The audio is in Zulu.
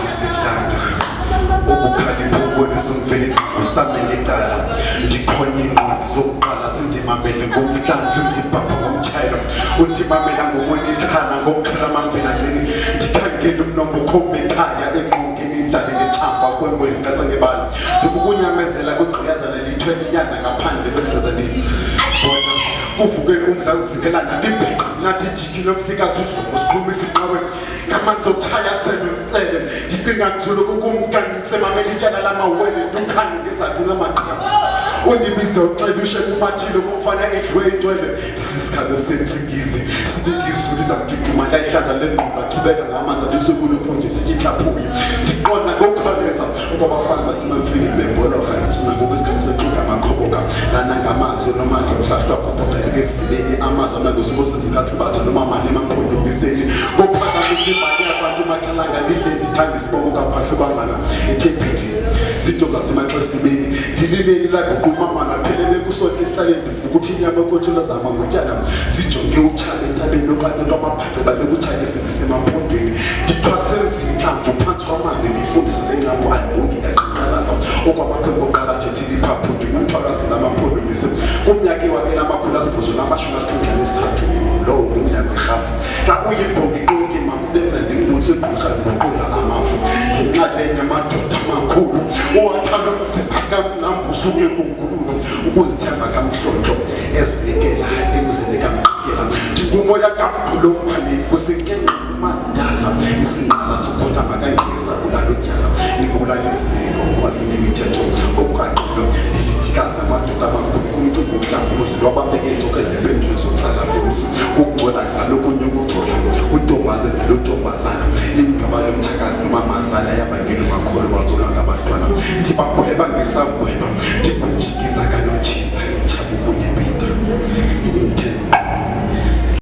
Izidlanga ubukhalipha ubonisa umveli usame ngecala ndikhona ingqondo zokuqala zindimamele ngomhlandla ndibhabha ngomtshayelo undimamela ngomoya ikhala ngomkhala mamvela ngcini ndikhangela umnombo khombe ekhaya engqongeni indlala ngechamba kwembo ezintatha ngebala ndikukunyamezela kwegqiyazana lithwele inyanda ngaphandle kwegqiza ndibodla kuvukele umdlalo ukuzingelana ndibheqa nathi jikile umhlikazi udlumo sikhuluma isinqawe ngamanzi otshaya senomcele ndicinga nzulu kukumkani nitsemamela itshana lamawele ndukhani ngezathi lamaqhawe undibize uxele usheke umatshile kumfana edliwe intwele ndisisikhalo sentsikizi sibike izulu iza kududuma layihlandla lengqondo aqhubeka ngamanzi alisukulu uphonje sityinhlaphuye ndiqona ngokukhawuleza ukubafana basemamfini bebhola ohayisisuna ngobesikhathi seqinga amakhoboka lana ngamazwi nomandla umhlahla wakhuphocele ngesibeni amazwi amangosibosezikhathi batha noma mane emampondomiseni ngophakamisa imali yabantu umakhalanga ndidle ndithanda isibongo kaphahlukwangana ethephithi zidoka semaxesibeni ndilileli laguqumamana phelele kusonhle ihlaleni ndivuka uthi inyama ekhohlela zama ngotyala zijonge utshaba entabeni okanye kwamabhace balekutshale sendisemapondweni ndithwase emzinhlamvu phansi kwamanzi ndifundise lencambo andibongi ngaqaqalaza okwamakhwenko oqala thethile iphaphu ndingumthwakasini amampondomise kumnyaka wakhe lamakhulu asibhozo namashumi asithandane nesithathu lowo ngumnyaka erhafu xa uyimbongi konke makube mnandi ngibonise gqirha ngoqula amafu ndinxalenye amadoda amakhulu owathanda umzimba kamncambu usuke kungululo ukuzithemba kamhlonto ezinikela emzini kamqikela ndingumoya kamqhulo mphanifu senkenqa umadala isinqaba sokhotha makangqikisa kulalo tyala nikulaliziko kwalini imithetho okuqaqilo izithikazi namadoda amakhulu kumcimbi womhlanguzi lwabambeke iintsoka ezinempendulo zotsala bomsi ukungcola kusalokwenye ukugcola untombazi ezela untombazana imingabalo mtshakazi nomamazala yabangela umakholo wazola ngabantwana ndibagweba ngesagweba ndikunjikiza kanotshiza ijabukunye